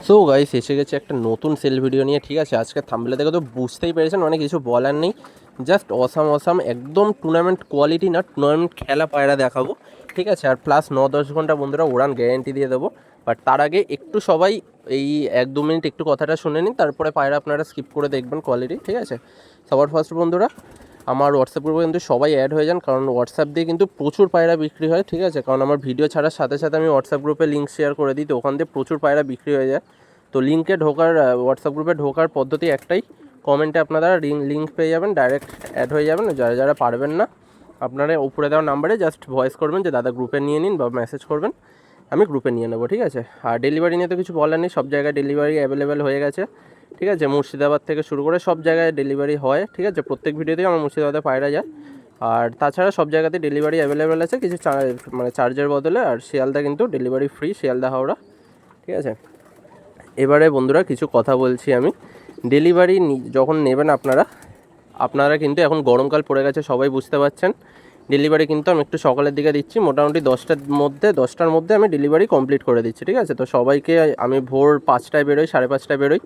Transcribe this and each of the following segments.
So guys এসে গেছে একটা নতুন সেল ভিডিও নিয়ে। ঠিক আছে, আজকে থাম্বনেল দেখে তো বুঝতেই পেরেছেন, মানে কিছু বলার নেই। জাস্ট অসাম একদম টুর্নামেন্ট কোয়ালিটি না, টুর্নামেন্ট খেলা পায়রা দেখাবো। ঠিক আছে, আর প্লাস 9-10 ঘন্টা বন্ধুরা উড়ান গ্যারেন্টি দিয়ে দেবো। বাট তার আগে একটু সবাই এই 1-2 মিনিট একটু কথাটা শুনে নিন, তারপরে পায়রা আপনারা স্কিপ করে দেখবেন কোয়ালিটি। ঠিক আছে, সবার ফার্স্ট বন্ধুরা আমার হোয়াটসঅ্যাপ গ্রুপে কিন্তু সবাই অ্যাড হয়ে যান, কারণ হোয়াটসঅ্যাপ দিয়ে কিন্তু প্রচুর পায়রা বিক্রি হয়। ঠিক আছে, কারণ আমার ভিডিও ছাড়ার সাথে সাথে আমি হোয়াটসঅ্যাপ গ্রুপে লিঙ্ক শেয়ার করে দিই, তো ওখান দিয়ে প্রচুর পায়রা বিক্রি হয়ে যায়। তো লিঙ্কে ঢোকার হোয়াটসঅ্যাপ গ্রুপে ঢোকার পদ্ধতি একটাই, কমেন্টে আপনারা লিঙ্ক পেয়ে যাবেন, ডাইরেক্ট অ্যাড হয়ে যাবেন। যারা যারা পারবেন না, আপনারা উপরে দেওয়া নাম্বারে জাস্ট ভয়েস করবেন যে দাদা গ্রুপে নিয়ে নিন, বা মেসেজ করবেন, আমি গ্রুপে নিয়ে নেবো। ঠিক আছে, আর ডেলিভারি নিয়ে তো কিছু বলার নেই, সব জায়গায় ডেলিভারি অ্যাভেলেবেল হয়ে গেছে। ঠিক আছে, মুর্শিদাবাদ থেকে শুরু করে সব জায়গায় ডেলিভারি হয়। ঠিক আছে, প্রত্যেক ভিডিওতেই আমার মুর্শিদাবাদে পায়রা যায়। আর তাছাড়া সব জায়গাতে ডেলিভারি অ্যাভেলেবেল আছে, কিছু মানে চার্জের বদলে। আর শিয়ালদা কিন্তু ডেলিভারি ফ্রি, শিয়ালদা হাওড়া। ঠিক আছে, এবারে বন্ধুরা কিছু কথা বলছি আমি। ডেলিভারি যখন নেবেন আপনারা কিন্তু এখন গরমকাল পড়ে গেছে, সবাই বুঝতে পারছেন। ডেলিভারি কিন্তু আমি একটু সকালের দিকে দিচ্ছি, মোটামুটি 10টার মধ্যে আমি ডেলিভারি কমপ্লিট করে দিচ্ছি। ঠিক আছে, তো সবাইকে আমি ভোর 5টায় বেরোই, 5:30টায় বেরোই,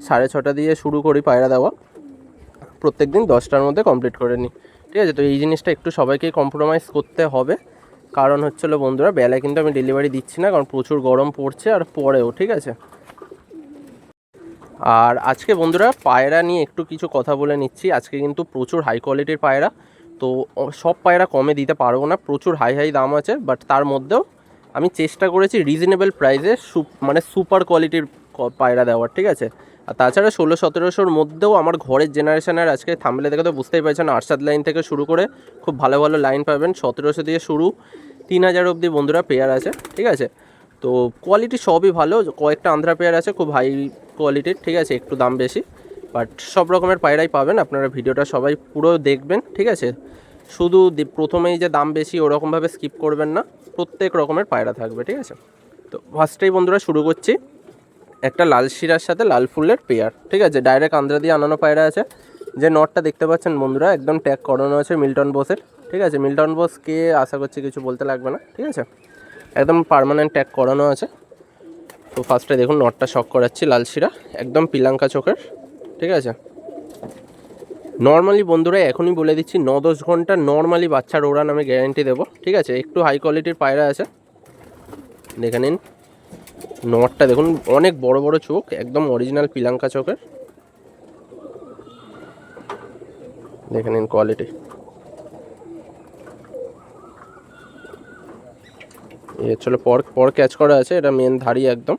6:30 দিয়ে শুরু করি পায়রা দেওয়া। প্রত্যেক দিন 10টার মধ্যে কমপ্লিট করে নিই। ঠিক আছে, তো এই জিনিসটা একটু সবাইকেই কম্প্রোমাইজ করতে হবে। কারণ হচ্ছিলো বন্ধুরা, বেলায় কিন্তু আমি ডেলিভারি দিচ্ছি না, কারণ প্রচুর গরম পড়ছে আর পরেও। ঠিক আছে, আর আজকে বন্ধুরা পায়রা নিয়ে একটু কিছু কথা বলে নিচ্ছি। আজকে কিন্তু প্রচুর হাই কোয়ালিটির পায়রা, তো সব পায়রা কমে দিতে পারবো না, প্রচুর হাই দাম আছে। বাট তার মধ্যেও আমি চেষ্টা করেছি রিজনেবল প্রাইসে মানে সুপার কোয়ালিটির পায়রা দেওয়ার। ঠিক আছে, আর তাছাড়া 1600-1700-র মধ্যেও আমার ঘরের জেনারেশনের, আজকে থাম্বনেলে দেখে তো বুঝতেই পারছেন, আরশাদ লাইন থেকে শুরু করে খুব ভালো ভালো লাইন পাবেন। 1700 দিয়ে শুরু, 3000 অবধি বন্ধুরা পেয়ার আছে। ঠিক আছে, তো কোয়ালিটি সবই ভালো, কয়েকটা আন্ধ্রা পেয়ার আছে খুব হাই কোয়ালিটির। ঠিক আছে, একটু দাম বেশি, বাট সব রকমের পায়রাই পাবেন। আপনারা ভিডিওটা সবাই পুরো দেখবেন। ঠিক আছে, শুধু প্রথমেই যে দাম বেশি ওরকমভাবে স্কিপ করবেন না, প্রত্যেক রকমের পায়রা থাকবে। ঠিক আছে, তো ফার্স্টেই বন্ধুরা শুরু করছি একটা লাল শিরার সাথে লাল ফুলের পেয়ার। ঠিক আছে, ডাইরেক্ট আন্ধ্রা দিয়ে আনানো পায়রা আছে। যে নটটা দেখতে পাচ্ছেন বন্ধুরা, একদম ট্যাগ করানো আছে মিল্টন বোসের। ঠিক আছে, মিল্টন বোসকে আশা করছি কিছু বলতে লাগবে না। ঠিক আছে, একদম পার্মানেন্ট ট্যাগ করানো আছে। তো ফার্স্টে দেখুন নটটা শক করাচ্ছি, লাল শিরা, একদম পিলাঙ্কা চোখের। ঠিক আছে, নর্মালি বন্ধুরা এখনই বলে দিচ্ছি, 9-10 ঘন্টা নর্মালি বাচ্চার ওড়ান আমি গ্যারেন্টি দেবো। ঠিক আছে, একটু হাই কোয়ালিটির পায়রা আছে, দেখে নিন। নটটা দেখুন, অনেক বড় বড় চোখ, একদম অরিজিনাল পিলাঙ্কা চোখের। দেখে নিন কোয়ালিটি। এ চলো পর ক্যাচ করা আছে, এটা মেন ধাড়ি একদম।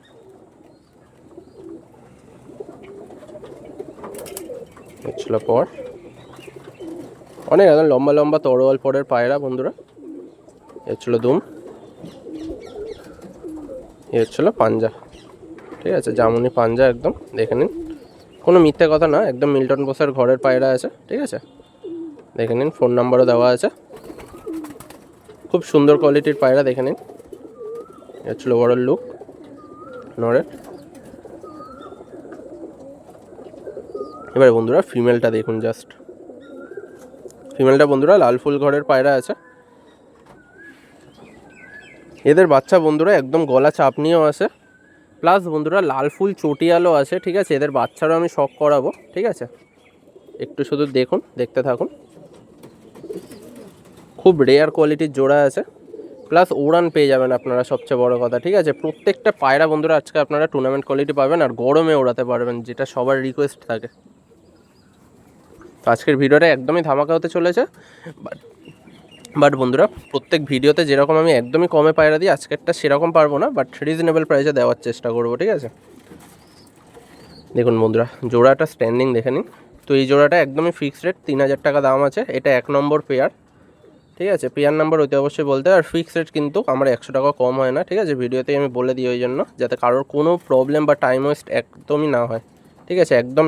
চলো পর অনেক একদম লম্বা লম্বা তরোয়াল পরের পায়রা বন্ধুরা। এ ছিল দুম, এ হচ্ছিল পাঞ্জা। ঠিক আছে, জামুনি পাঞ্জা একদম, দেখে নিন। কোনো মিথ্যে কথা না, একদম মিল্টন বোসের ঘরের পায়রা আছে। ঠিক আছে, দেখে নিন, ফোন নাম্বারও দেওয়া আছে। খুব সুন্দর কোয়ালিটির পায়রা, দেখে নিন। এ হচ্ছিল ওভারঅল লুক নরের। এবারে বন্ধুরা ফিমেলটা দেখুন, জাস্ট ফিমেলটা বন্ধুরা লাল ফুল ঘরের পায়রা আছে। এদের বাচ্চা বন্ধুরা একদম গলা চাপ নিয়েও আছে, প্লাস বন্ধুরা লাল ফুল চটিয়ালও আছে। ঠিক আছে, এদের বাচ্চারও আমি শখ করাবো। ঠিক আছে, একটু শুধু দেখুন, দেখতে থাকুন। খুব রেয়ার কোয়ালিটির জোড়া আছে, প্লাস ওড়ান পেয়ে যাবেন আপনারা, সবচেয়ে বড় কথা। ঠিক আছে, প্রত্যেকটা পায়রা বন্ধুরা আজকে আপনারা টুর্নামেন্ট কোয়ালিটি পাবেন, আর গরমে ওড়াতে পারবেন, যেটা সবার রিকোয়েস্ট থাকে। তো আজকের ভিডিওটা একদমই ধামাকা হতে চলেছে। বাট বন্ধুরা প্রত্যেক ভিডিওতে যেরকম আমি একদমই কমে পায়রা দিই, আজকেরটা সেরকম পারবো না, বাট রিজনেবল প্রাইসে দেওয়ার চেষ্টা করবো। ঠিক আছে, দেখুন বন্ধুরা জোড়াটা স্ট্যান্ডিং দেখে নিন। তো এই জোড়াটা একদমই ফিক্সড রেট, 3000 টাকা দাম আছে। এটা 1 নম্বর পেয়ার। ঠিক আছে, পেয়ার নাম্বার হইতে অবশ্যই বলতে, আর ফিক্সড রেট কিন্তু আমার 100 টাকা কম হয় না। ঠিক আছে, ভিডিওতেই আমি বলে দিই, ওই জন্য যাতে কারোর কোনো প্রবলেম বা টাইম ওয়েস্ট একদমই না হয়। ঠিক আছে, একদম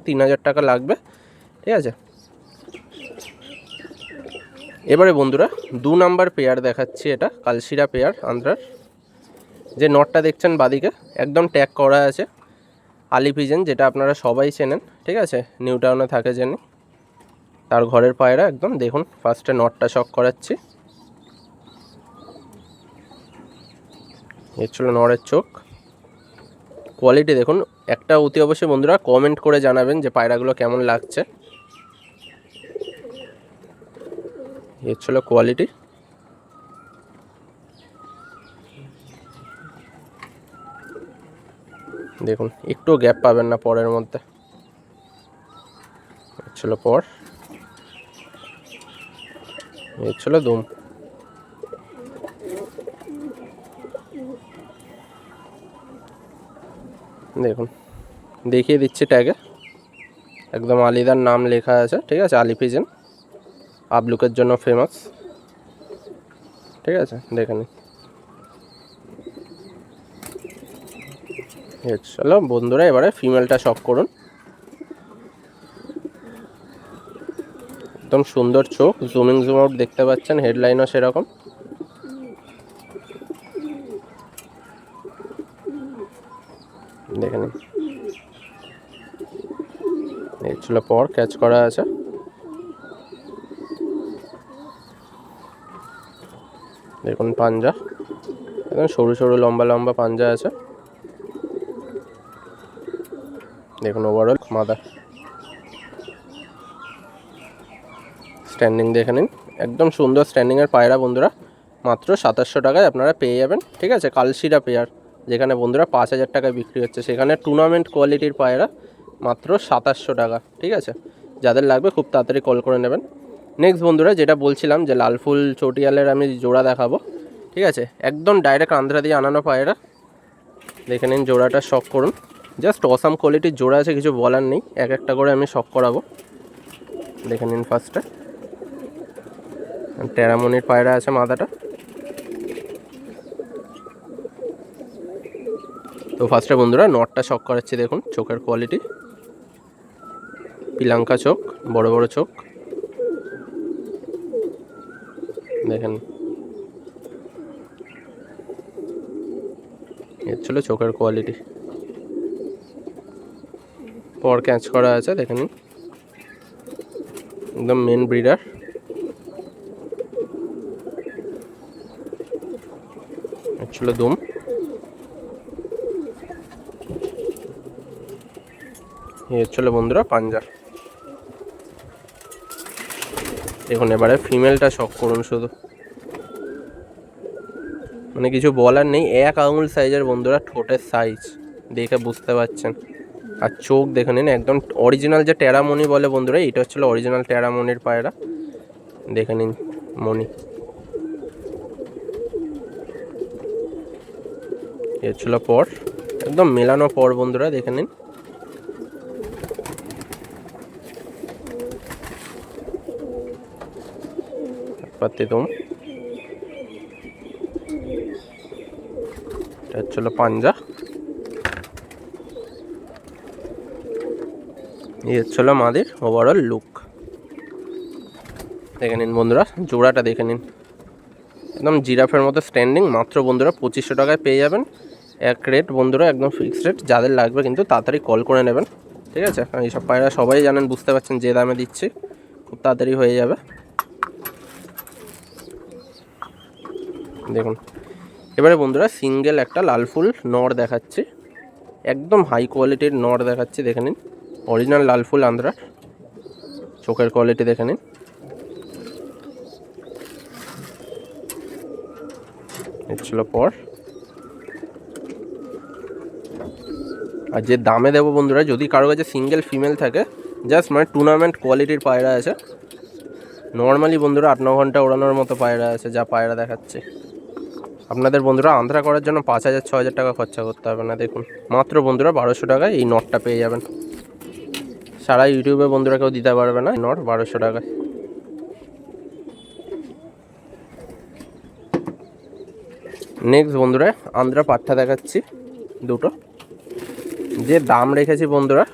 3000 টাকা লাগবে। ঠিক আছে, এবারে বন্ধুরা 2 নাম্বার পেয়ার দেখাচ্ছি। এটা কালশিরা পেয়ার আন্ধ্রার। যে নটটা দেখছেন বাদিকে, একদম ট্যাগ করা আছে, আলি পিজেন, যেটা আপনারা সবাই চেনেন। ঠিক আছে, নিউ টাউনে থাকে জেনে, তার ঘরের পায়রা একদম। দেখুন ফার্স্টে নটটা শক করাচ্ছি, এ ছিল নরের চোখ। কোয়ালিটি দেখুন, একটা অতি অবশ্যই বন্ধুরা কমেন্ট করে জানাবেন যে পায়রাগুলো কেমন লাগছে। এর ছিল কোয়ালিটি। দেখুন একটু গ্যাপ পাবেন না পরের মধ্যে। এর ছিল পর, এর ছিল দুম। দেখুন দেখিয়ে দিচ্ছি ট্যাগে, একদম আলিদার নাম লেখা আছে, ঠিক আছে। আলি পিজন আবলুকের জন্য ফেমাস, ঠিক আছে। দেখে নিন। চলো বন্ধুরা এবারে ফিমেলটা শক করুন। একদম সুন্দর চোখ, জুমিং জুম আউট দেখতে পাচ্ছেন, হেডলাইনও সেরকম। দেখে নিন। এই ছিল পর, ক্যাচ করা আছে। দেখুন পাঞ্জা, একদম সরু সরু লম্বা লম্বা পাঞ্জা আছে। দেখুন ওভারঅল মাদার স্ট্যান্ডিং দেখে নিন, একদম সুন্দর স্ট্যান্ডিংয়ের পায়রা বন্ধুরা। মাত্র 2700 টাকায় আপনারা পেয়ে যাবেন, ঠিক আছে। কালশিরা পেয়ার, যেখানে বন্ধুরা 5000 টাকায় বিক্রি হচ্ছে, সেখানে টুর্নামেন্ট কোয়ালিটির পায়রা মাত্র 2700 টাকা, ঠিক আছে। যাদের লাগবে খুব তাড়াতাড়ি কল করে নেবেন। নেক্সট বন্ধুরা যেটা বলছিলাম যে লালফুল চটিয়ালের আমি জোড়া দেখাবো, ঠিক আছে। একদম ডাইরেক্ট আন্ধ্রা দিয়ে আনানো পায়রা। দেখে নিন জোড়াটা শক করুন, জাস্ট অসাম কোয়ালিটির জোড়া আছে, কিছু বলার নেই। এক একটা করে আমি শক করাবো। দেখে নিন ফার্স্টে টেরামনির পায়রা আছে মাদাটা। তো ফার্স্টে বন্ধুরা নটটা শক করাচ্ছি। দেখুন চোখের কোয়ালিটি, পিলাঙ্কা চোখ, বড় বড় চোখ। দেখেন এর ছিল চোখের কোয়ালিটি। পর ক্যাচ করা আছে, দেখে নিন। একদম মেন ব্রিডার। এর ছিল দুম। এর ছিল বন্ধুরা পাঞ্জা। দেখুন এবারে ফিমেলটা শক করুন শুধু, মানে কিছু বলার নেই। এক আঙুল সাইজের বন্ধুরা ঠোঁটের সাইজ দেখে বুঝতে পারছেন। আর চোখ দেখে নিন, একদম অরিজিনাল যে টেরামনি বলে বন্ধুরা, এটা হচ্ছিল অরিজিনাল টেরামনির পায়রা। দেখে নিন মনি। এর ছিল পর, একদম মেলানো পর বন্ধুরা, দেখে নিন। পাত্তি তুম। এটা ছিল পাঞ্জা। এই ছিল মাদির ওভারঅল লুক। দেখে নিন বন্ধুরা জোড়াটা, দেখে নিন একদম জিরাফের মতো স্ট্যান্ডিং। মাত্র বন্ধুরা 2500 টাকায় পেয়ে যাবেন। এক রেট বন্ধুরা, একদম ফিক্সড রেট। যাদের লাগবে কিন্তু তাড়াতাড়ি কল করে নেবেন, ঠিক আছে। এইসব পায়রা সবাই জানেন, বুঝতে পারছেন যে দামে দিচ্ছি, খুব তাড়াতাড়ি হয়ে যাবে। দেখুন এবারে বন্ধুরা সিঙ্গেল একটা লালফুল নর দেখাচ্ছি, একদম হাই কোয়ালিটির নর দেখাচ্ছি। দেখে নিন অরিজিনাল লালফুল আন্ধ্রা। চোখের কোয়ালিটি দেখে নিন। এর ছিল পর। আর যে দামে দেবো বন্ধুরা, যদি কারো কাছে সিঙ্গেল ফিমেল থাকে, জাস্ট মানে টুর্নামেন্ট কোয়ালিটির পায়রা আছে। নর্মালি বন্ধুরা 8-9 ঘন্টা ওড়ানোর মতো পায়রা আছে, যা পায়রা দেখাচ্ছে। আপনাদের বন্ধুরা আন্ধ্রা করার জন্য 5000-6000 টাকা খরচা করতে হবে না। দেখুন মাত্র বন্ধুরা 1200 টাকায় এই নটটা পেয়ে যাবেন। সারা ইউটিউবে বন্ধুরা কেউ দিতে পারবে না নট 1200 টাকায়। নেক্সট বন্ধুরা আন্ধ্রা পাঠা দেখাচ্ছি দুটো। যে দাম রেখেছি বন্ধুরা,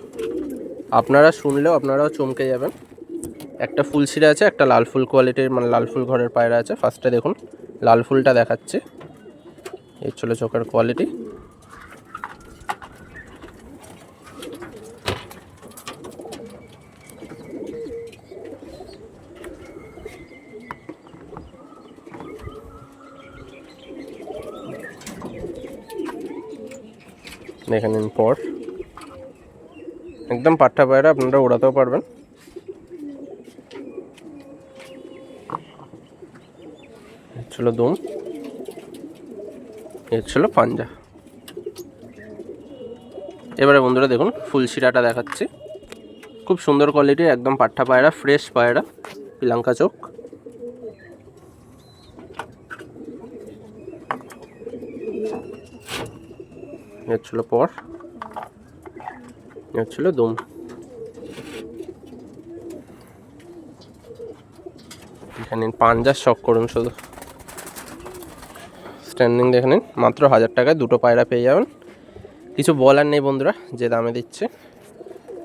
আপনারা শুনলেও আপনারাও চমকে যাবেন। একটা ফুলশিরা আছে, একটা লাল ফুল কোয়ালিটির, মানে লাল ফুল ঘরের পায়রা আছে। ফার্স্টে দেখুন লাল ফুলটা দেখাচ্ছে। এই ছিল চোখের কোয়ালিটি। দেখে নিন পর, একদম পাট্টা পায়রা, আপনারা ওড়াতেও পারবেন। ছিল দুম, এর ছিল পাঞ্জা। এবারে বন্ধুরা দেখুন ফুল শিরাটা দেখাচ্ছি, খুব সুন্দর কোয়ালিটির, একদম পাট্টা পায়রা, ফ্রেশ পায়রা, পিলাঙ্কা চোখ। এর ছিল পর, এর ছিল দুম। এখানে পাঞ্জার শখ করুন শুধু, স্ট্যান্ডিং দেখে নিন, মাত্র 1000 টাকায় দুটো পায়রা পেয়ে যাবেন। কিছু বলার নেই বন্ধুরা, যে দামে দিচ্ছে,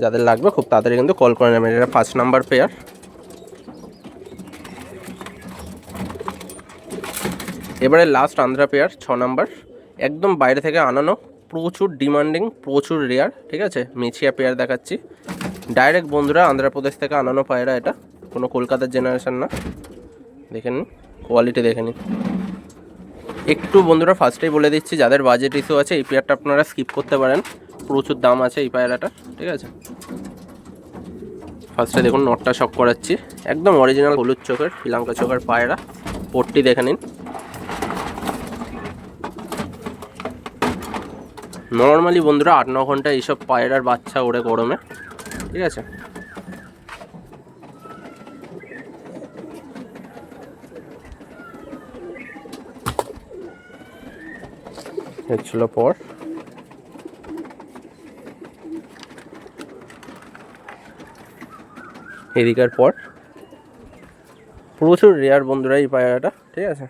যাদের লাগবে খুব তাড়াতাড়ি কিন্তু কল করে নেবেন। এটা 5 নাম্বার পেয়ার। এবারে লাস্ট আন্ধ্রা পেয়ার 6 নাম্বার, একদম বাইরে থেকে আনানো, প্রচুর ডিমান্ডিং, প্রচুর রেয়ার, ঠিক আছে। মেছিয়া পেয়ার দেখাচ্ছি, ডাইরেক্ট বন্ধুরা আন্ধ্রপ্রদেশ থেকে আনানো পায়রা, এটা কোনো কলকাতার জেনারেশন না। দেখে নিন কোয়ালিটি, দেখে নিন। একটু বন্ধুরা ফার্স্টেই বলে দিচ্ছি, যাদের বাজেট ইস্যু আছে এই পেয়ারটা আপনারা স্কিপ করতে পারেন, প্রচুর দাম আছে এই পায়রাটা, ঠিক আছে। ফার্স্টে দেখুন নটটা শক করাচ্ছি, একদম অরিজিনাল হলুদ চোখের, পিলাঙ্কা চোখের পায়রা। পট্টি দেখে নিন। নর্মালি বন্ধুরা 8-9 ঘন্টা এইসব পায়রার বাচ্চা ওড়ে গরমে, ঠিক আছে। এর ছিল পর, এদিকার পর। প্রচুর রেয়ার বন্ধুরা এই পায়রাটা, ঠিক আছে।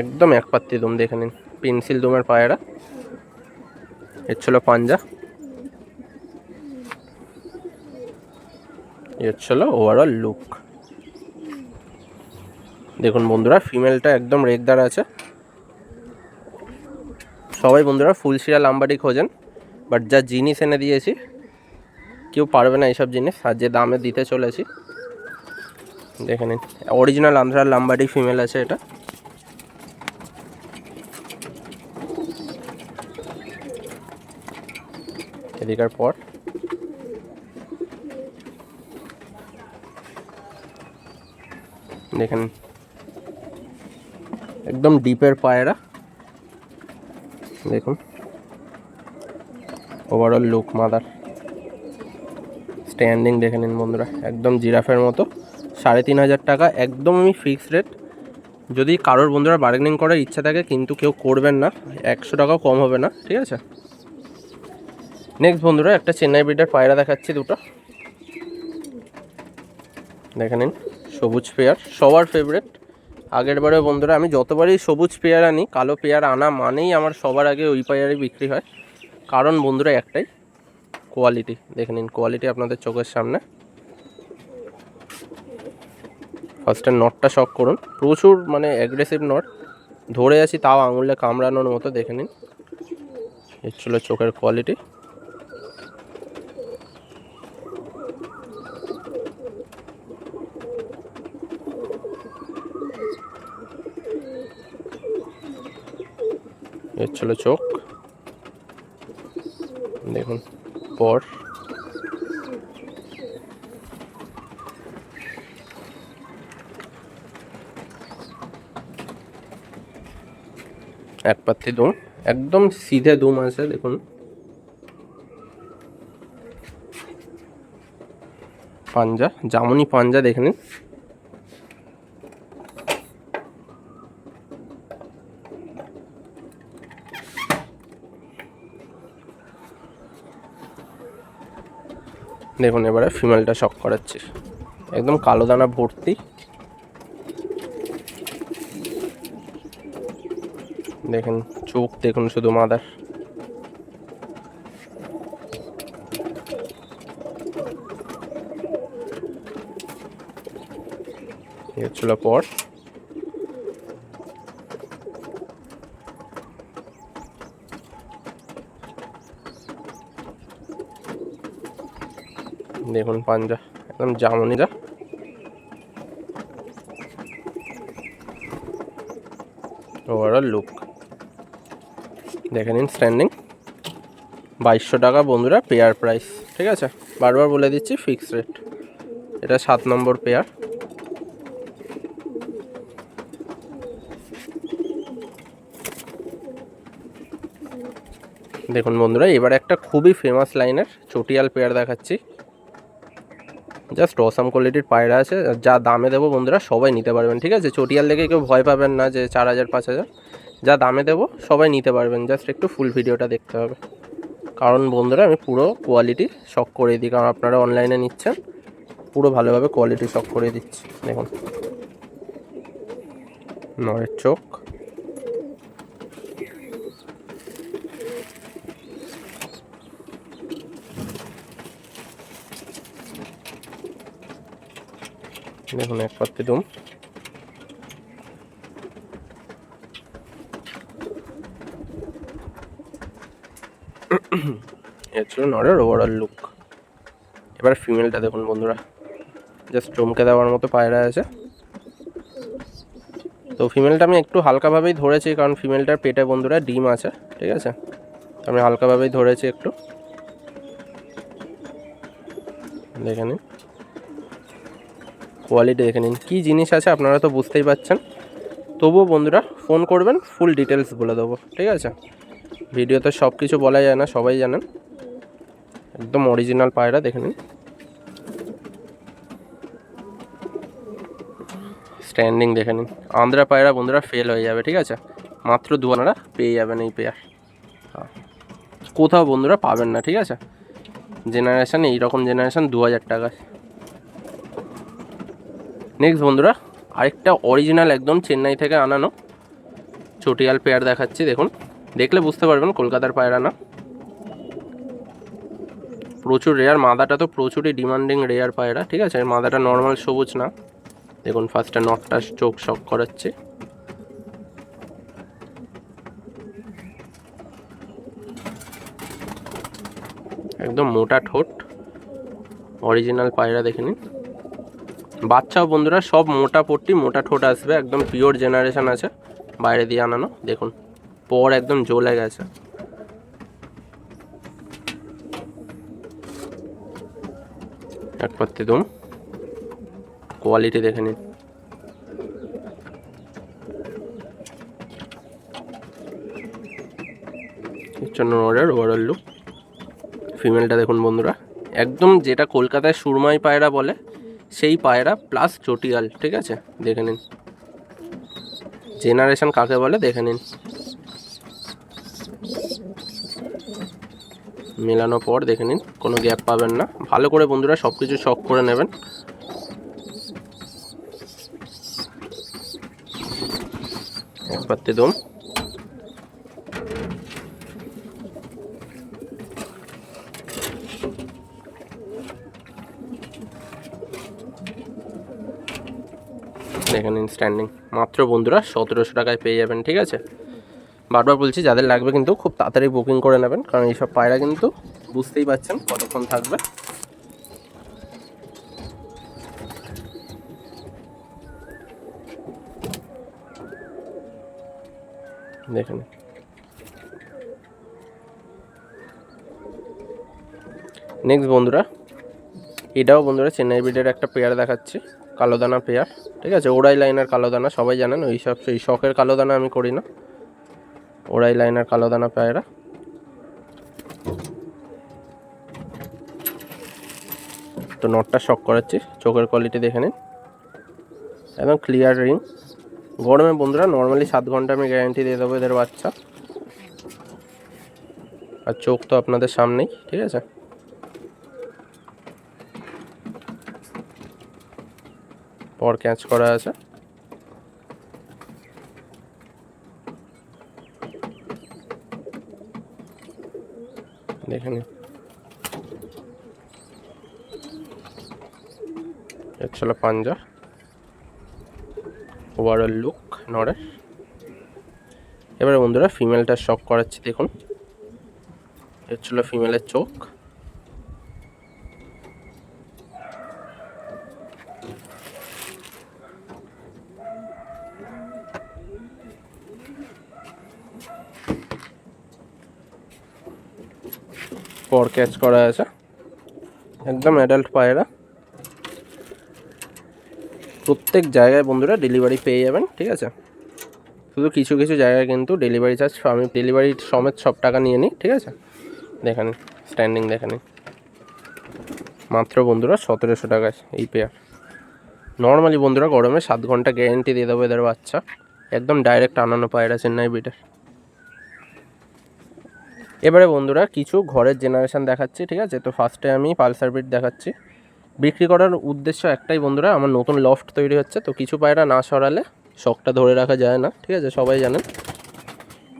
একদম এক পাত্তি দুম, দেখে নিন, পেন্সিল দুমের পায়রা। এর ছিল পাঞ্জা, এর ছিল ওভারঅল লুক। দেখুন বন্ধুরা ফিমেলটা একদম রেগদার আছে। সবাই বন্ধুরা ফুল শিরা লাম্বাডি খোঁজেন, বাট যা জিনিস এনে দিয়েছি কেউ পারবে না এইসব জিনিস, আর যে দামে দিতে চলেছি দেখে নিন। অরিজিনাল আন্ধ্রার লাম্বাডি ফিমেল আছে এটা। এদিকার পর দেখেন, একদম ডিপের পায়রা, দেখুন ওভারঅল লুক, মাদার স্ট্যান্ডিং দেখে নিন বন্ধুরা, একদম জিরাফের মতো। 3500 টাকা একদম আমি ফিক্সড রেট। যদি কারোর বন্ধুরা বার্গেনিং করার ইচ্ছা থাকে, কিন্তু কেউ করবেন না, 100 টাকাও কম হবে না, ঠিক আছে। নেক্সট বন্ধুরা একটা চেন্নাই ব্রিডের পায়রা দেখাচ্ছি, দুটো দেখে নিন। সবুজ পেয়ার সবার ফেভারিট। আগের বারে বন্ধুরা আমি যতবারই সবুজ পেয়ার আনি, কালো পেয়ার আনা মানেই আমার সবার আগে ওই পেয়ারই বিক্রি হয়। কারণ বন্ধুরা একটাই, কোয়ালিটি দেখে নিন, কোয়ালিটি আপনাদের চোখের সামনে। ফার্স্টে নটটা শক করুন, প্রচুর মানে অ্যাগ্রেসিভ নট, ধরে আছি তাও আঙুলে কামড়ানোর মতো, দেখে নিন। এর ছিল চোখের কোয়ালিটি। এর ছিল চোখ, দেখুন পর। এক পাত্তি দুম, একদম সিধে দুম আছে, দেখুন পাঞ্জা, জামুনি পাঞ্জা দেখে নিন। দেখুন এবারে ফিমেলটা শক করাচ্ছি, একদম কালো দানা ভর্তি, দেখেন চোখ দেখুন শুধু মাদার। এ ছিল পর, দেখুন পাঞ্জা, একদম জামুনিরা। ওভারঅল ওভারঅল লুক দেখে নিন। স্ট্যান্ডিং 2200 টাকা বন্ধুরা পেয়ার প্রাইস, ঠিক আছে। বারবার বলে দিচ্ছি ফিক্স রেট। এটা 7 নম্বর পেয়ার। দেখুন বন্ধুরা, এবার একটা খুবই ফেমাস লাইনের চটিয়াল পেয়ার দেখাচ্ছি। জাস্ট অসাম কোয়ালিটির পায়রা আছে, যা দামে দেবো বন্ধুরা সবাই নিতে পারবেন, ঠিক আছে। চটিয়াল দেখে কেউ ভয় পাবেন না যে 4000 5000, যা দামে দেবো সবাই নিতে পারবেন। জাস্ট একটু ফুল ভিডিওটা দেখতে হবে, কারণ বন্ধুরা আমি পুরো কোয়ালিটি শক করে দিই, কারণ আপনারা অনলাইনে নিচ্ছেন, পুরো ভালোভাবে কোয়ালিটি শক করে দিচ্ছি। দেখুন নরের চোখ, দেখুন এক পাত্তি দুম, এর ছিল নরের ওভারঅল লুক। এবার ফিমেলটা দেখুন বন্ধুরা, জাস্ট চমকে দেওয়ার মতো পায়রা আছে। তো ফিমেলটা আমি একটু হালকাভাবেই ধরেছি, কারণ ফিমেলটার পেটে বন্ধুরা ডিম আছে, ঠিক আছে। আমি হালকাভাবেই ধরেছি একটু, দেখে নিন কোয়ালিটি, দেখে নিন কী জিনিস আছে, আপনারা তো বুঝতেই পারছেন। তবুও বন্ধুরা ফোন করবেন, ফুল ডিটেলস বলে দেবো, ঠিক আছে। ভিডিওতে সব কিছু বলা যায় না, সবাই জানেন। একদম অরিজিনাল পায়রা, দেখে নিন। স্ট্যান্ডিং দেখে নিন। আন্ধ্রা পায়রা বন্ধুরা ফেল হয়ে যাবে, ঠিক আছে। মাত্র 2000 পেয়ে যাবেন এই পেয়ার, কোথাও বন্ধুরা পাবেন না, ঠিক আছে। জেনারেশান এইরকম জেনারেশান 2000 টাকায়। নেক্সট বন্ধুরা আরেকটা অরিজিনাল একদম চেন্নাই থেকে আনানো চটিয়াল পেয়ার দেখাচ্ছি। দেখুন, দেখলে বুঝতে পারবেন কলকাতার পায়রা না, প্রচুর রেয়ার। মাদাটা তো প্রচুরই ডিমান্ডিং রেয়ার পায়রা, ঠিক আছে। মাদাটা নর্মাল সবুজ না। দেখুন ফার্স্টে নটটা চোখ শক করাচ্ছে, একদম মোটা ঠোঁট, অরিজিনাল পায়রা, দেখে নিন। বাচ্চাও বন্ধুরা সব মোটা পট্টি, মোটা ঠোঁট আসবে, একদম পিওর জেনারেশন আছে, বাইরে দিয়ে আনানো। দেখুন পর একদম জ্বলে গেছে। এক পাত্তি দুম, কোয়ালিটি দেখে নিন। নরের ওভারঅল লুক। ফিমেলটা দেখুন বন্ধুরা, একদম যেটা কলকাতায় সুরমাই পায়রা বলে সেই পায়রা প্লাস চটিয়াল, ঠিক আছে। দেখে নিন জেনারেশন কাকে বলে, দেখে নিন। মেলানোর পর দেখে নিন, কোনো গ্যাপ পাবেন না। ভালো করে বন্ধুরা সব কিছু শক করে নেবেন। এক পাত্তি দম, দেখে নিন। স্ট্যান্ডিং মাত্র বন্ধুরা 1700 টাকায় পেয়ে যাবেন, ঠিক আছে। বারবার বলছি যাদের লাগবে কিন্তু খুব তাড়াতাড়ি বুকিং করে নেবেন, কারণ এইসব পায়রা কিন্তু বুঝতেই পারছেন কতক্ষণ থাকবে। দেখেন নেক্সট বন্ধুরা, এটাও বন্ধুরা চেন্নাই ব্রিডের একটা পেয়ার দেখাচ্ছি, কালো দানা পেয়ার, ঠিক আছে। ওড়াই লাইনার কালো দানা, সবাই জানেন, ওই সব সেই শখের কালো দানা আমি করি না। ওড়াই লাইনার কালো দানা পায়রা, তো নটটা শক করাচ্ছি। চোখের কোয়ালিটি দেখে নিন, একদম ক্লিয়ার রিং। গরমে বন্ধুরা নর্মালি 7 ঘন্টা আমি গ্যারান্টি দিয়ে দেবো এদের বাচ্চা। আর চোখ তো আপনাদের সামনেই, ঠিক আছে। পর ক্যাচ করা আছে, দেখে নিন। এর ছিল পাঞ্জা, ওভারঅল লুক নরের। এবারে বন্ধুরা ফিমেলটা শক করাচ্ছি, দেখুন। এর ছিল ফিমেলের চোখ, পর ক্যাচ করা আছে, একদম অ্যাডাল্ট পায়রা। প্রত্যেক জায়গায় বন্ধুরা ডেলিভারি পেয়ে যাবেন, ঠিক আছে। শুধু কিছু কিছু জায়গায় কিন্তু ডেলিভারি চার্জ, আমি ডেলিভারি সমেত সব টাকা নিয়ে নিই, ঠিক আছে। দেখে নিন স্ট্যান্ডিং, দেখে নিন মাত্র বন্ধুরা 1700 টাকায় এই পেয়ার। নর্মালি বন্ধুরা গরমে 7 ঘন্টা গ্যারেন্টি দিয়ে দেবো এদের বাচ্চা, একদম ডাইরেক্ট আনানো পায়রা চেন্নাই বিটের। এবারে বন্ধুরা কিছু ঘরের জেনারেশন দেখাচ্ছি, ঠিক আছে। তো ফার্স্টে আমি পালসার বিট দেখাচ্ছি। বিক্রি করার উদ্দেশ্য একটাই বন্ধুরা, আমার নতুন লফট তৈরি হচ্ছে, তো কিছু পায়রা না সরালে শখটা ধরে রাখা যায় না, ঠিক আছে, সবাই জানেন।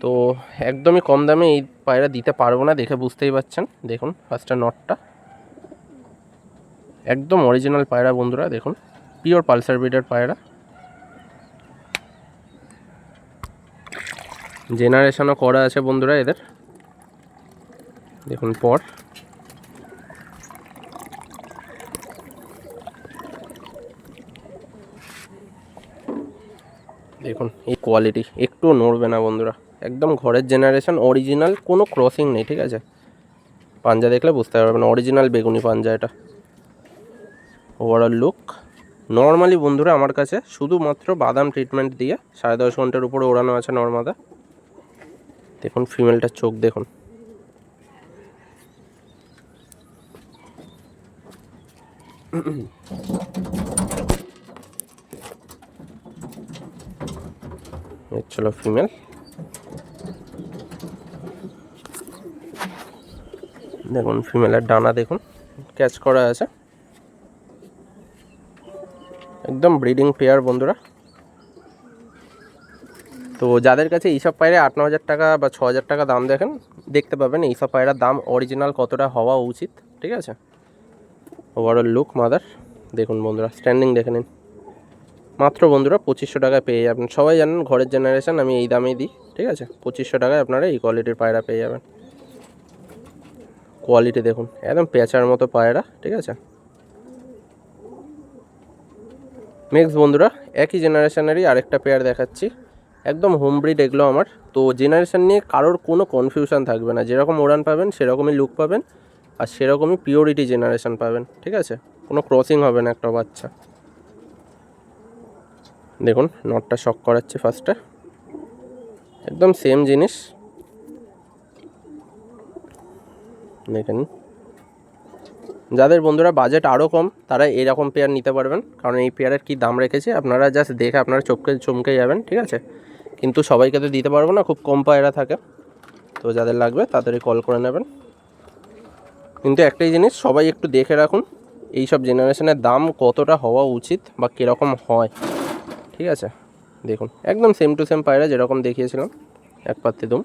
তো একদমই কম দামে এই পায়রা দিতে পারবো না, দেখে বুঝতেই পারছেন। দেখুন ফার্স্টে নটটা, একদম অরিজিনাল পায়রা বন্ধুরা, দেখুন পিওর পালসার ব্রিডের পায়রা। জেনারেশনও করা আছে বন্ধুরা এদের, দেখুন পর। দেখুন এই কোয়ালিটি একটুও নড়বে না বন্ধুরা, একদম ঘরের জেনারেশন, অরিজিনাল, কোনো ক্রসিং নেই, ঠিক আছে। পাঞ্জা দেখলে বুঝতে পারবেন অরিজিনাল বেগুনি পাঞ্জা এটা। ওভারঅল লুক নর্মালি বন্ধুরা আমার কাছে শুধুমাত্র বাদাম ট্রিটমেন্ট দিয়ে 10.5 ঘন্টার উপরে ওড়ানো আছে নর্মাদা। দেখুন ফিমেলটার চোখ দেখুন, চলো ফিমেল। দেখুন ফিমেলের ডানা দেখুন, ক্যাচ করা আছে, একদম ব্রিডিং পেয়ার বন্ধুরা। তো যাদের কাছে এইসব পায়রা 8-9 হাজার টাকা বা 6 হাজার টাকা দাম দেখেন, দেখতে পাবেন এইসব পায়রার দাম অরিজিনাল কতটা হওয়া উচিত, ঠিক আছে। ওভারঅল লুক মাদার দেখুন বন্ধুরা, স্ট্যান্ডিং দেখে নিন। মাত্র বন্ধুরা 2500 টাকায় পেয়ে যাবেন, সবাই জানেন ঘরের জেনারেশন আমি এই দামেই দিই, ঠিক আছে। 2500 টাকায় আপনারা এই কোয়ালিটির পায়রা পেয়ে যাবেন। কোয়ালিটি দেখুন একদম পেঁচার মতো পায়রা, ঠিক আছে। নেক্সট বন্ধুরা একই জেনারেশনেরই আরেকটা পেয়ার দেখাচ্ছি, একদম হোম ব্রিড এগুলো আমার। তো জেনারেশন নিয়ে কারোর কোনো কনফিউশন থাকবে না, যেরকম ওড়ান পাবেন সেরকমই লুক পাবেন, আর সেরকমই পিওরিটি জেনারেশন পাবেন, ঠিক আছে। কোনো ক্রসিং হবে না একটা বাচ্চা। দেখুন নটটা শক করাচ্ছি ফার্স্টে, একদম সেম জিনিস দেখেন। যাদের বন্ধুরা বাজেট আরও কম তারা এরকম পেয়ার নিতে পারবেন, কারণ এই পেয়ারের কী দাম রেখেছে আপনারা জাস্ট দেখে আপনারা চমকে যাবেন, ঠিক আছে। কিন্তু সবাইকে তো দিতে পারবো না, খুব কম পায়রা থাকে, তো যাদের লাগবে তাড়াতাড়ি কল করে নেবেন। কিন্তু একটাই জিনিস সবাই একটু দেখে রাখুন, এই সব জেনারেশনের দাম কতটা হওয়া উচিত বা কীরকম হয়, ঠিক আছে। দেখুন একদম সেম টু সেম পায়রা যেরকম দেখিয়েছিলাম, এক পাত্তি দুম,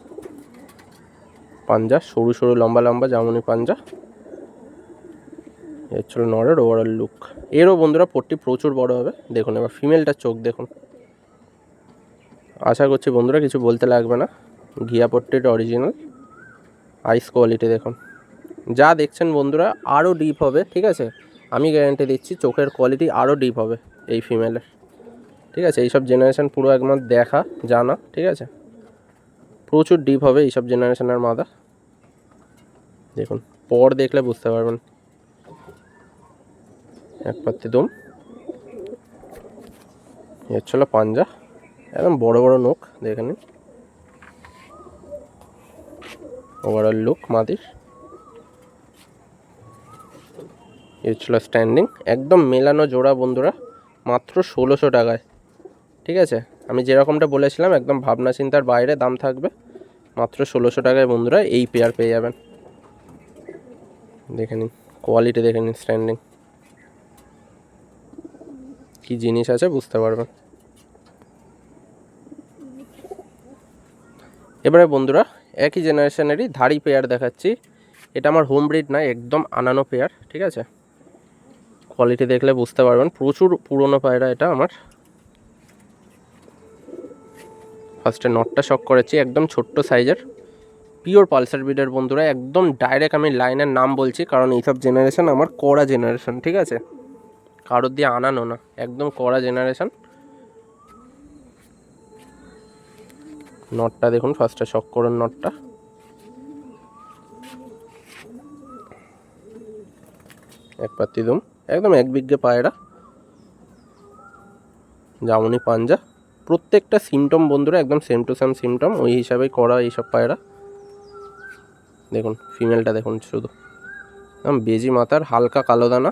পাঞ্জা সরু সরু লম্বা লম্বা জামুনি পাঞ্জা। এর ছিল নরের ওভারঅল লুক। এরও বন্ধুরা পট্টি প্রচুর বড় হবে। দেখুন এবার ফিমেলটার চোখ দেখুন, আশা করছি বন্ধুরা কিছু বলতে লাগবে না, ঘিয়া পট্টির অরিজিনাল। আইস কোয়ালিটি দেখুন, যা দেখছেন বন্ধুরা আরও ডিপ হবে, ঠিক আছে। আমি গ্যারান্টি দিচ্ছি চোখের কোয়ালিটি আরও ডিপ হবে এই ফিমেলের, ঠিক আছে। এইসব জেনারেশন পুরো একদম দেখা জানা, ঠিক আছে, প্রচুর ডিপ হবে এইসব জেনারেশনের মাদা। দেখুন পর দেখলে বুঝতে পারবেন, এক পাত্তি দুম, এর ছিল পাঞ্জা, একদম বড় বড় নখ দেখে নিন। ওভারঅল লুক মাদির, এর ছিল স্ট্যান্ডিং, একদম মেলানো জোড়া বন্ধুরা, মাত্র 1600 টাকায়, ঠিক আছে। আমি যেরকমটা বলেছিলাম একদম ভাবনা চিন্তার বাইরে দাম থাকবে, মাত্র 1600 টাকায় বন্ধুরা এই পেয়ার পেয়ে যাবেন। দেখে নিন কোয়ালিটি, দেখে নিন স্ট্যান্ডিং, কী জিনিস আছে বুঝতে পারবেন। এবারে বন্ধুরা একই জেনারেশনেরই ধাড়ি পেয়ার দেখাচ্ছি, এটা আমার হোম ব্রিড না, একদম আনানো পেয়ার, ঠিক আছে। কোয়ালিটি দেখলে বুঝতে পারবেন, প্রচুর পুরনো পায়রা এটা আমার। ফার্স্টে নটটা শক করেছি, একদম ছোট্ট সাইজের পিওর পালসার ব্রিডের বন্ধুরা, একদম ডাইরেক্ট আমি লাইনের নাম বলছি, কারণ এইসব জেনারেশন আমার কড়া জেনারেশন, ঠিক আছে, কারোর দিয়ে আনানো না, একদম কড়া জেনারেশন। নটটা দেখুন ফার্স্টে শক করুন নটটা, এক পাত্তি দুম, একদম এক বিঘে পায়রা, জামুনি পাঞ্জা। প্রত্যেকটা সিমটম বন্ধুরা একদম সেম টু সেম সিমটম, ওই হিসাবেই করা এইসব পায়রা। দেখুন ফিমেলটা দেখুন শুধু, একদম বেজি মাথার, হালকা কালো দানা,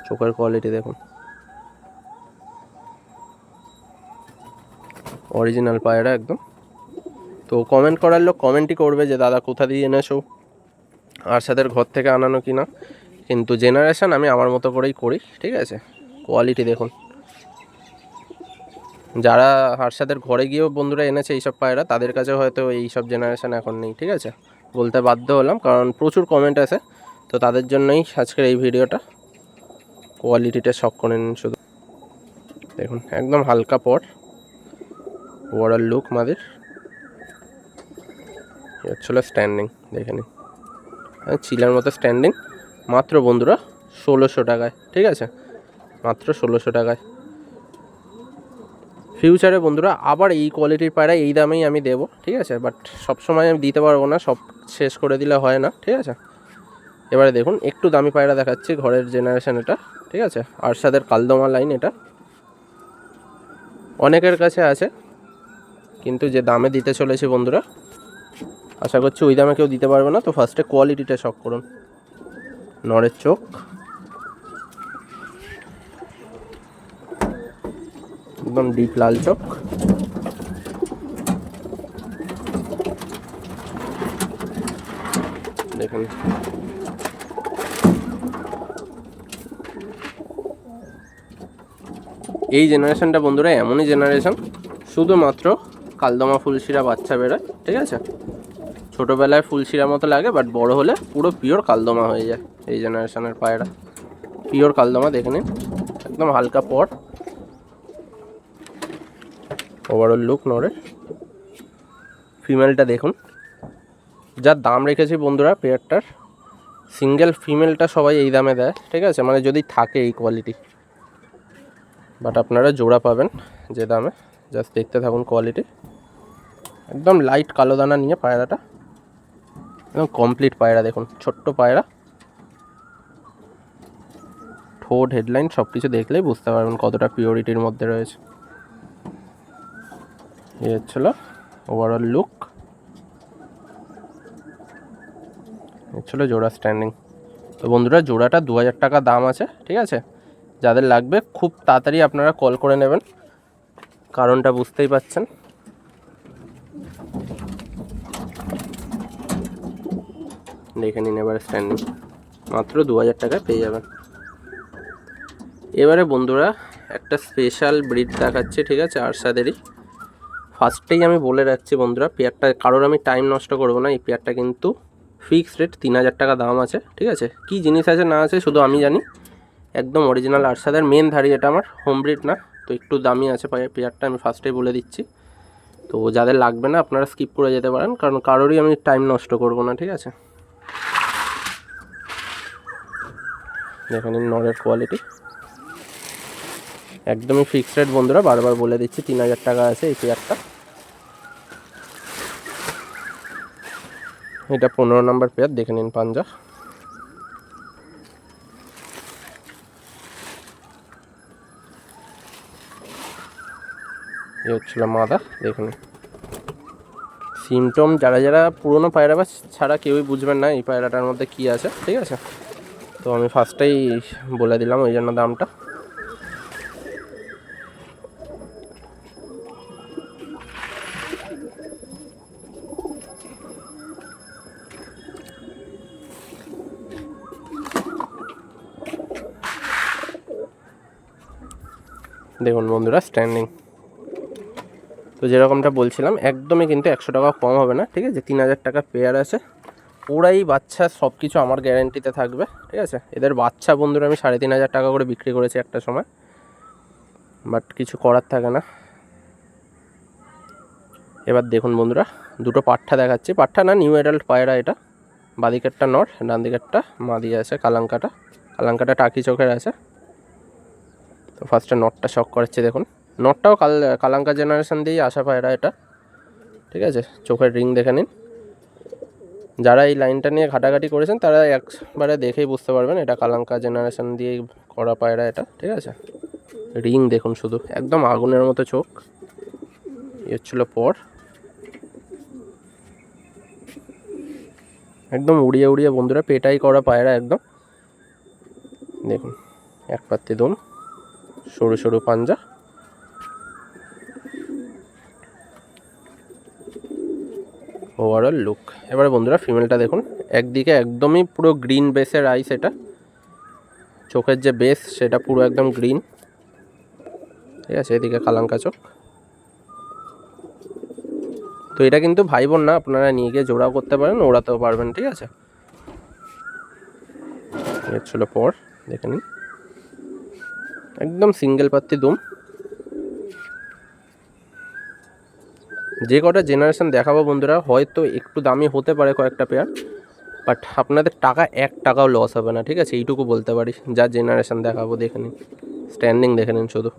চোখের কোয়ালিটি দেখুন, অরিজিনাল পায়রা একদম। তো কমেন্ট করার লোক কমেন্টই করবে যে দাদা কোথা দিয়ে এনেছো, আরশাদের ঘর থেকে আনানো কি না, কিন্তু জেনারেশন আমি আমার মতো করেই করি, ঠিক আছে। কোয়ালিটি দেখুন, যারা হারসাদের ঘরে গিয়েও বন্ধুরা এনেছে এইসব পায়রা, তাদের কাছে হয়তো এইসব জেনারেশন এখন নেই, ঠিক আছে। বলতে বাধ্য হলাম কারণ প্রচুর কমেন্ট আছে, তো তাদের জন্যই আজকের এই ভিডিওটা। কোয়ালিটিটা শক করে নিন শুধু, দেখুন একদম হালকা পট, ওভারঅল লুক মাদের হচ্ছিল স্ট্যান্ডিং, দেখে নিন চিলার মতো স্ট্যান্ডিং। মাত্র বন্ধুরা 1600 টাকায়, ঠিক আছে, মাত্র 1600 টাকায়। ফিউচারে বন্ধুরা আবার এই কোয়ালিটির পায়রা এই দামেই আমি দেবো, ঠিক আছে, বাট সবসময় আমি দিতে পারবো না, সব শেষ করে দিলে হয় না, ঠিক আছে। এবারে দেখুন একটু দামি পায়রা দেখাচ্ছি, ঘরের জেনারেশন এটা, ঠিক আছে, আরশাদের কালদমা লাইন এটা। অনেকের কাছে আছে, কিন্তু যে দামে দিতে চলেছি বন্ধুরা, আশা করছি ওই দামে কেউ দিতে পারবে না। তো ফার্স্টে কোয়ালিটিটা শক করুন, নরের চোখ, একদম ডিপ লাল চোখ, দেখুন এই জেনারেশনটা বন্ধুরা এমনই জেনারেশন, শুধুমাত্র কালদমা ফুলশিরা বাচ্চা বেরোয়, ঠিক আছে। ছোটোবেলায় ফুলশিরা মতো লাগে, বাট বড় হলে পুরো পিওর কালদমা হয়ে যায় এই জেনারেশনের পায়রা। পিওর কালদমা দেখে নিন, একদম হালকা পট, ওভারঅল লুক নরের। ফিমেলটা দেখুন, যা দাম রেখেছি বন্ধুরা পেয়ারটার, সিঙ্গেল ফিমেলটা সবাই এই দামে দেয়, ঠিক আছে, মানে যদি থাকে এই কোয়ালিটি, বাট আপনারা জোড়া পাবেন যে দামে। জাস্ট দেখতে থাকুন কোয়ালিটি, একদম লাইট কালো দানা নিয়ে পায়রাটা, একদম কমপ্লিট পায়রা দেখুন, ছোট্ট পায়রা, ঠোঁট হেডলাইন সব কিছু দেখলেই বুঝতে পারবেন কতটা পিওরিটির মধ্যে রয়েছে। এই হচ্ছিল ওভারঅল লুক, হচ্ছিল জোড়া স্ট্যান্ডিং। তো বন্ধুরা জোড়াটা 2000 টাকা দাম আছে, ঠিক আছে। যাদের লাগবে খুব তাড়াতাড়ি আপনারা কল করে নেবেন, কারণটা বুঝতেই পাচ্ছেন। দেখে নিন এবারে স্ট্যান্ডিং, মাত্র 2000 টাকায় পেয়ে যাবেন। এবারে বন্ধুরা একটা স্পেশাল ব্রিড দেখাচ্ছে, ঠিক আছে, আরশাদেরই। ফার্স্টেই আমি বলে রাখছি বন্ধুরা, পেয়ারটা কারোর আমি টাইম নষ্ট করবো না, এই পেয়ারটা কিন্তু ফিক্সড রেট 3000 টাকা দাম আছে, ঠিক আছে। কী জিনিস আছে না আছে শুধু আমি জানি, একদম অরিজিনাল আরশাদের মেন ধাড়ি, এটা আমার হোম ব্রিড না, তো একটু দামি আছে পেয়ারটা, আমি ফার্স্টেই বলে দিচ্ছি। তো যাদের লাগবে না আপনারা স্কিপ করে যেতে পারেন, কারণ কারোরই আমি টাইম নষ্ট করবো না, ঠিক আছে। দেখে নিন নরের কোয়ালিটি, একদমই ফিক্সড রেট বন্ধুরা, বারবার বলে দিচ্ছি 3000 টাকা আছে এই পেয়ারটা। এটা 15 নম্বর পেয়ার, দেখে নিন পাঞ্জা, এই হচ্ছিল মাদা, দেখুন সিমটম। যারা যারা পুরোনো পায়রা বাস ছাড়া কেউই বুঝবেন না এই পায়রাটার মধ্যে কী আছে, ঠিক আছে। তো আমি ফার্স্টেই বলে দিলাম ওই জন্য দামটা। দেখুন বন্ধুরা স্ট্যান্ডিং, তো যেরকমটা বলছিলাম একদমই কিন্তু 100 টাকা কম হবে না, ঠিক আছে। 3000 টাকা পেয়ার আছে, ওরাই বাচ্চা সব কিছু আমার গ্যারেন্টিতে থাকবে, ঠিক আছে। এদের বাচ্চা বন্ধুরা আমি 3500 টাকা করে বিক্রি করেছি একটা সময়, বাট কিছু করার থাকে না। এবার দেখুন বন্ধুরা দুটো পাঠা দেখাচ্ছি, পাঠা না নিউ অ্যাডাল্ট পায়রা, এটা বাদিকেরটা নর, ডান দিকেরটা মাদি আছে, কালাঙ্কাটা টাকি চোখের আছে। তো ফার্স্টে নটটা শক করাচ্ছে, দেখুন নটটাও কালাঙ্কা জেনারেশন দিয়েই আসা পায়রা এটা, ঠিক আছে। চোখের রিং দেখে নিন, যারা এই লাইনটা নিয়ে ঘাটাঘাটি করেছেন তারা একবারে দেখেই বুঝতে পারবেন এটা কালাঙ্কা জেনারেশন দিয়ে করা পায়রা এটা, ঠিক আছে। রিং দেখুন শুধু, একদম আগুনের মতো চোখ। এ হচ্ছিল পর, একদম উড়িয়ে উড়িয়ে বন্ধুরা পেটাই করা পায়রা একদম। দেখুন এক পাত্তি দম, সরু সরু পাঞ্জা। Overall look. এবারে বন্ধুরা ফিমেলটা দেখুন, একদিকে একদমই পুরো গ্রিন বেসের আইস, এটা চোখের যে বেস সেটা পুরো একদম গ্রিন, ঠিক আছে। এদিকে কালাঙ্কা চোখ। তো এটা কিন্তু ভাই বোন না, আপনারা নিয়ে গিয়ে জোড়াও করতে পারেন, ওড়াতেও পারবেন, ঠিক আছে। এর ছিল পর, দেখে নিন একদম সিঙ্গেল পাত্তি দুম। যে কটা জেনারেশন দেখাবো বন্ধুরা হয়তো একটু দামি হতে পারে কয়েকটা পেয়ার, বাট আপনাদের টাকা 1 টাকাও লস হবে না, ঠিক আছে। এইটুকু বলতে পারি। যা জেনারেশন দেখাবো দেখে নিন, স্ট্যান্ডিং দেখে নিন শুধু।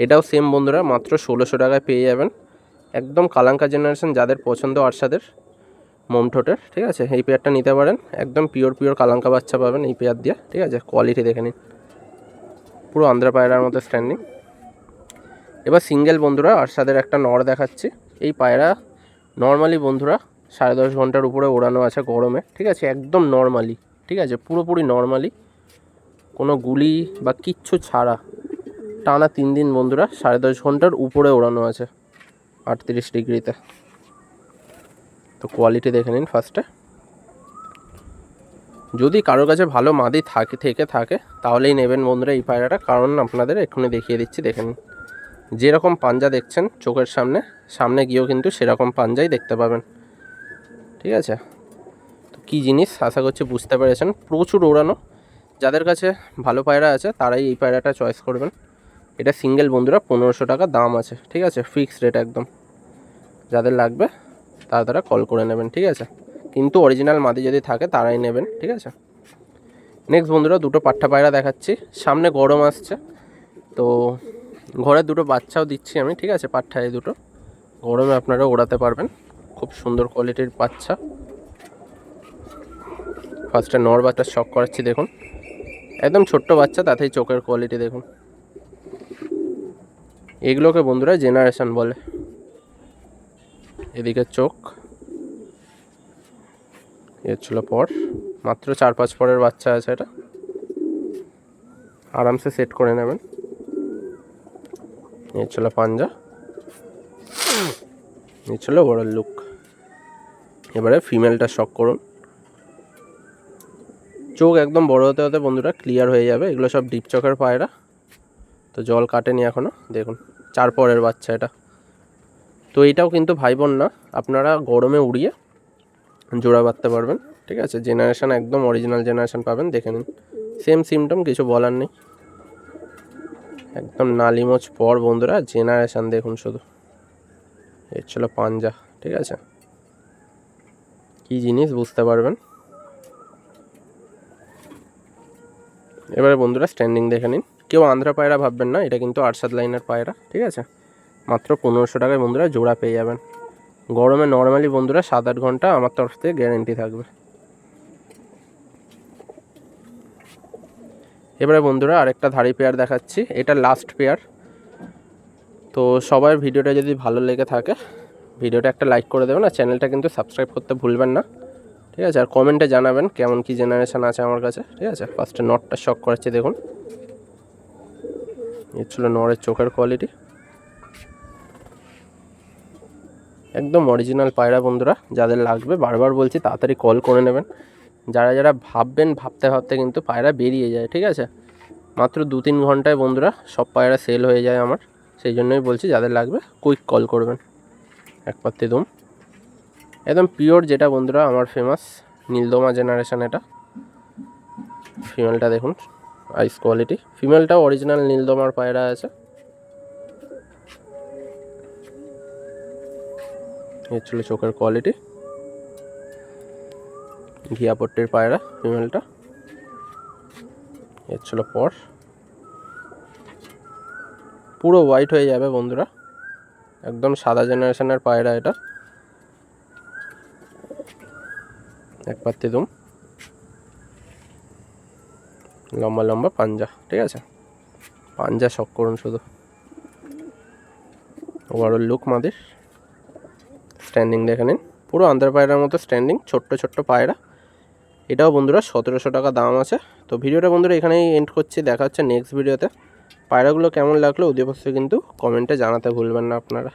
এটাও সেম বন্ধুরা, মাত্র 1600 টাকায় পেয়ে যাবেন। একদম কালাঙ্কা জেনারেশন যাদের পছন্দ আরশাদের মোমঠোটের, ঠিক আছে, এই পেয়ারটা নিতে পারেন। একদম পিওর কালাঙ্কা বাচ্চা পাবেন এই পেয়ার দিয়ে, ঠিক আছে। কোয়ালিটি দেখে নিন, পুরো আন্ধ্রা পায়রার মতো স্ট্যান্ডিং। এবার সিঙ্গেল বন্ধুরা আরশাদের একটা নর দেখাচ্ছি। এই পায়রা নর্মালি বন্ধুরা 10.5 ঘন্টার উপরে ওড়ানো আছে গরমে, ঠিক আছে। একদম নর্মালি, ঠিক আছে, পুরোপুরি নর্মালি, কোনো গুলি বা কিচ্ছু ছাড়া টানা 3 দিন বন্ধুরা 10.5 ঘন্টার উপরে ওড়ানো আছে 38 ডিগ্রিতে। তো কোয়ালিটি দেখে নিন ফার্স্টে। যদি কারোর কাছে ভালো মাদি থাকে তাহলেই নেবেন বন্ধুরা এই পায়রাটা, কারণ আপনাদের এক্ষুনি দেখিয়ে দিচ্ছি, দেখে নিন। যেরকম পাঞ্জা দেখছেন চোখের সামনে গিয়েও কিন্তু সেরকম পাঞ্জাই দেখতে পাবেন, ঠিক আছে। তো কী জিনিস আশা করছি বুঝতে পেরেছেন। প্রচুর ওড়ানো, যাদের কাছে ভালো পায়রা আছে তারাই এই পায়রাটা চয়েস করবেন। এটা সিঙ্গেল বন্ধুরা 1500 টাকা দাম আছে, ঠিক আছে, ফিক্সড রেট একদম। যাদের লাগবে তারা কল করে নেবেন, ঠিক আছে। কিন্তু অরিজিনাল মাদি যদি থাকে তারাই নেবেন, ঠিক আছে। নেক্সট বন্ধুরা দুটো পাঠা পায়রা দেখাচ্ছি। সামনে গরম আসছে, তো ঘরে দুটো বাচ্চাও দিচ্ছি আমি, ঠিক আছে। পাঠা এই দুটো গরমে আপনারা ওড়াতে পারবেন, খুব সুন্দর কোয়ালিটির বাচ্চা। ফার্স্টে নর বাচ্চা শক করাচ্ছি, দেখুন একদম ছোট্ট বাচ্চা, তাতেই চোখের কোয়ালিটি দেখুন। এগুলোকে বন্ধুরা জেনারেশন বলে। এদিকে চোখ, এর ছিল পর, মাত্র 4-5 পরের বাচ্চা আছে, এটা আরামসে সেট করে নেবেন। এর ছিল পাঞ্জা, এর ছিল ওভারঅল লুক। এবারে ফিমেলটা শক করুন। চোখ একদম বড় হতে হতে বন্ধুরা ক্লিয়ার হয়ে যাবে। এগুলো সব ডিপ চোখের পায়রা, তো জল কাটেনি এখনও। দেখুন 4 পরের বাচ্চা এটা। তো এইটাও কিন্তু ভাই বোন না, আপনারা গরমে উড়িয়ে জোড়া বাঁধতে পারবেন, ঠিক আছে। জেনারেশন একদম অরিজিনাল জেনারেশন পাবেন, দেখে নিন। সেম সিমটম, কিছু বলার নেই। একদম নালিমোচ পর বন্ধুরা, জেনারেশন দেখুন শুধু। এর ছিল পাঞ্জা, ঠিক আছে। কি জিনিস বুঝতে পারবেন। এবারে বন্ধুরা স্ট্যান্ডিং দেখে নিন। কেউ আন্ধ্রা পায়রা ভাববেন না, এটা কিন্তু আরশাদ লাইনের পায়রা, ঠিক আছে। মাত্র 1500 টাকায় বন্ধুরা জোড়া পেয়ে যাবেন। গরমে নর্মালি বন্ধুরা 7-8 ঘন্টা আমার তরফ থেকে গ্যারেন্টি থাকবে। এবারে বন্ধুরা আরেকটা ধাড়ি পেয়ার দেখাচ্ছি, এটা লাস্ট পেয়ার। তো সবার ভিডিওটা যদি ভালো লেগে থাকে ভিডিওটা একটা লাইক করে দেবেন, আর চ্যানেলটা কিন্তু সাবস্ক্রাইব করতে ভুলবেন না, ঠিক আছে। আর কমেন্টে জানাবেন কেমন কি জেনারেশন আছে আমার কাছে, ঠিক আছে। ফার্স্টে নটটা শক করাচ্ছি, দেখুন এর ছিল নরের চোখের কোয়ালিটি। একদম অরিজিনাল পায়রা বন্ধুরা, যাদের লাগবে বারবার বলছি তাড়াতাড়ি কল করে নেবেন। যারা ভাবতে কিন্তু পায়রা বেরিয়ে যায়, ঠিক আছে। মাত্র 2-3 ঘন্টায় বন্ধুরা সব পায়রা সেল হয়ে যায় আমার, সেই জন্যই বলছি যাদের লাগবে কুইক কল করবেন। এক পাত্তি দুম, একদম পিওর যেটা বন্ধুরা আমার ফেমাস নীলদমা জেনারেশন। এটা ফিমেলটা দেখুন, আইস কোয়ালিটি। ফিমেলটাও অরিজিনাল নীলদমার পায়রা আছে। এর ছিল চোখের কোয়ালিটি, ঘিয়াপট্টির পায়রা ফিমেলটা। এর ছিল পর, পুরো হোয়াইট হয়ে যাবে বন্ধুরা, একদম সাদা জেনারেশনের পায়রা এটা। একবার দিদুম, লম্বা লম্বা পাঞ্জা, ঠিক আছে, পাঞ্জা শখ করুন শুধু। ওভারঅল লুক মাদির, স্ট্যান্ডিং দেখে নিন, পুরো আন্দার পায়রার মতো স্ট্যান্ডিং, ছোট্ট ছোট্ট পায়রা। এটাও বন্ধুরা 1700 টাকা দাম আছে। তো ভিডিওটা বন্ধুরা এখানেই এন্ড করছি, দেখা হচ্ছে নেক্সট ভিডিওতে। পায়রাগুলো কেমন লাগলো অবশ্যই কিন্তু কমেন্টে জানাতে ভুলবেন না আপনারা।